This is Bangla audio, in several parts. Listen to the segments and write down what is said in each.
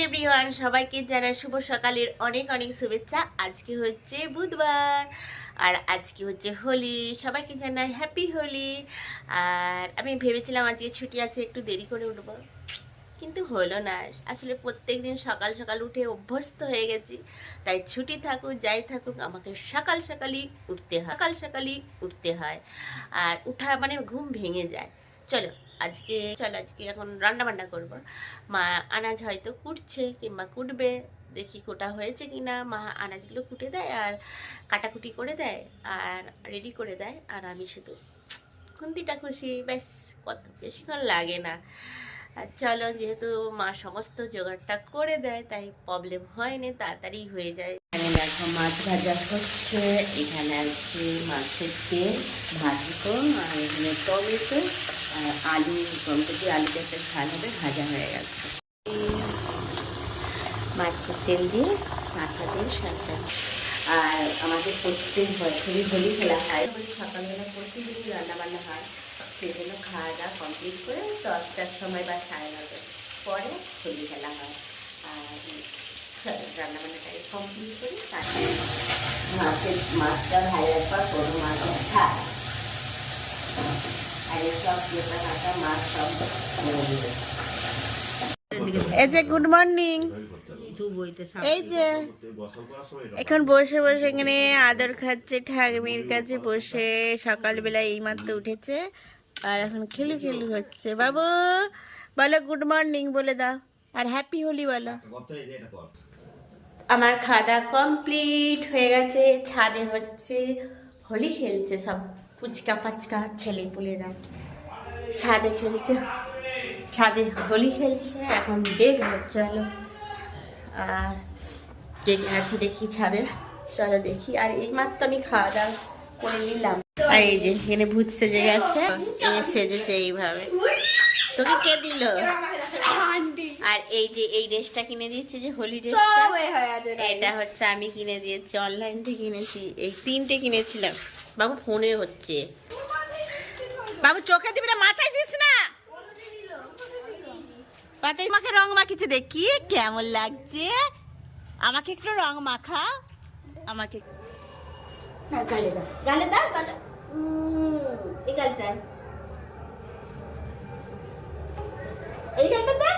এভরিওয়ান, সবাইকে জানাই শুভ সকালের অনেক অনেক শুভেচ্ছা। আজকে হচ্ছে বুধবার আর আজকে হচ্ছে হোলি। সবাইকে জানাই হ্যাপি হোলি। আর আমি ভেবেছিলাম আজকে ছুটি আছে, একটু দেরি করে উঠবো, কিন্তু হলো না। আসলে প্রত্যেক দিন সকাল সকাল উঠে অভ্যস্ত হয়ে গেছি, তাই ছুটি থাকুক যাই থাকুক আমাকে সকাল সকালই উঠতে হয়। আর উঠা মানে ঘুম ভেঙে যায়। চলো আজকে এখন রান্না বান্না করবো। মা আনাজ হয়তো কুটছে কিংবা কুটবে, দেখি কোটা হয়েছে কিনা। মা আনাজগুলো কুটে দেয় আর কাটাকুটি করে দেয় আর রেডি করে দেয়, আর আমি শুধু খুন্তিটা খুশি, ব্যাস। কত বেশিক্ষণ লাগে না। আর চলো, যেহেতু মা সমস্ত জোগাড়টা করে দেয় তাই প্রবলেম হয়নি, তাড়াতাড়ি হয়ে যায়। এখানে দেখো মাছ ভাজা হচ্ছে, এখানে আছে মাছের তেল ভাজবো, আর এখানে টমেটো আর আলু, টমেটো আলুতে একটা ঝাল হবে, ভাজা হয়ে গেছে। মাছের তেল দিয়ে মাথা দিয়ে সাতটা। আর আমাদের প্রত্যেক বছরই হোলি খেলা হয়, সকালবেলা প্রতিদিনই রান্নাবান্না হয়। সেই জন্য খাওয়া দাওয়া কমপ্লিট করে 10টার সময় বা 9:30 পরে হোলি খেলা হয়। আর রান্নাবান্নাটাকে কমপ্লিট করি, তারপরে মাছটা ভাজার পর কোনো মাছের ছাড় আর সব পেঁপা কাটা মাছ সব করে দেবে। এই যে গুড মর্নিং, এই যে এখন বসে বসে এখানে আদর খাচ্ছে ঠাকুমির কাছে বসে। সকালবেলা এইমাত্র উঠেছে আর এখন খেলু হচ্ছে। বাবু বলো গুড মর্নিং বলে দাও, আর হ্যাপি হোলি বলো। আমার খাওয়া দাওয়া কমপ্লিট হয়ে গেছে, ছাদে হচ্ছে হোলি খেলছে সব ফুচকা পাচকা ছেলেপুলেরা, ছাদে খেলছে, ছাদে হোলি খেলছে। এখন দেখবো, চলো আর কে আছে দেখি ছাদে, চলো দেখি। আর এই মাত্র আমি খাওয়া দাওয়া করে নিলাম। আর এই যে এখানে ভূত সেজে গেছে, সেজেছে এইভাবে। তোকে কে দিল? আর এই যে এই ড্রেসটা কিনে দিয়েছে, যে হোলি ড্রেসটা, এটা হচ্ছে আমি কিনে দিয়েছি, অনলাইন থেকে কিনেছি। এই 3টে কিনেছিলাম। বাবু ফোনে হচ্ছে, বাবু চোখে দিবি না, মাথায় দিস না। পাতাই মাকে রং মাখিছে, দেখি কেমন লাগছে। আমাকে একটু রং মাখা, আমাকে গালে দাও, গালে দাও, গালে এই গালটা, এই গালটা দাও,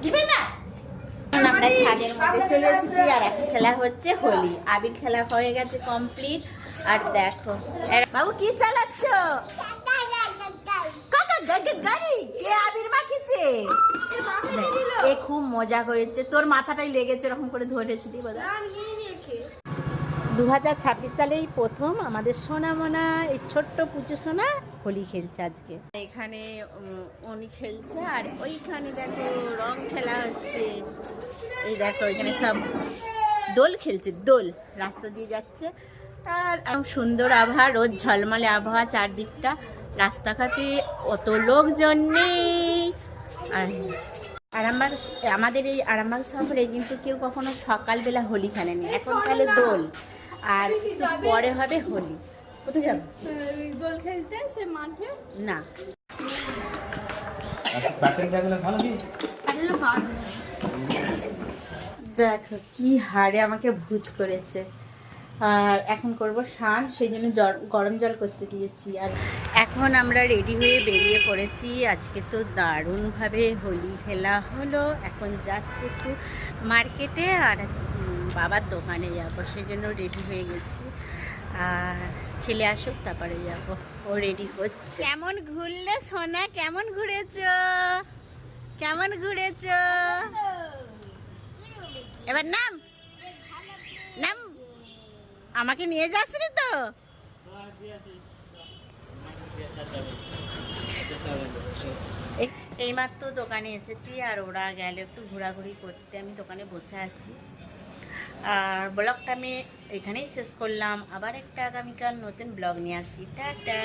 দিবে না। আমরা ছাদের মধ্যে চলে এসেছি আর এখন খেলা হচ্ছে হোলি। আবির খেলা হয়ে গেছে কমপ্লিট। আর দেখো বাবু কি চালাচ্ছ? গাড়ি কে আবির মাখিছে? এ খুব মজা করেছে, তোর মাথাটাই লেগেছে, এরকম করে ধরেছিলি বোধহয়। 2026 সালেই প্রথম আমাদের সোনামোনা এই ছোট্ট পুচু সোনা হোলি খেলছে আজকে। এখানে উনি খেলছে আর ওইখানে দেখো রং খেলা হচ্ছে। এই দেখো এখানে সব দোল খেলছে, দোল রাস্তা দিয়ে যাচ্ছে। আর সুন্দর আবহাওয়া, রোজ ঝলমলে আবহাওয়া চারদিকটা, রাস্তাঘাটে অত লোকজন নেই। আর আমাদের এই আরামবাগ শহরে কিন্তু কেউ কখনো সকালবেলা হোলি খেলেনি, এখন খেলে দোল, আর পরে হবে হোলি। কোথায় যাবো দোল খেলতে? সে মাঠে না, দেখো কি হারে আমাকে ভূত করেছে। আর এখন করব স্নান, সেই জন্য গরম জল করতে দিয়েছি। আর এখন আমরা রেডি হয়ে বেরিয়ে পড়েছি। আজকে তো দারুণভাবে হোলি খেলা হলো। এখন যাচ্ছি একটু মার্কেটে আর বাবার দোকানে যাব, সেই জন্য রেডি হয়ে গেছি। আর ছেলে আসুক তারপরে যাব, ও রেডি হচ্ছে। কেমন ঘুরলে সোনা, কেমন ঘুরেছ, কেমন ঘুরেছ? এবার নাম নাম, আমাকে নিয়ে যাসনি তো? এইমাত্র দোকানে এসেছি আর ওরা গেল একটু ঘোরাঘুরি করতে, আমি দোকানে বসে আছি। আর ব্লগটা আমি এখানেই শেষ করলাম। আবার একটা আগামীকাল নতুন ব্লগ নিয়ে আসছি। টাটা।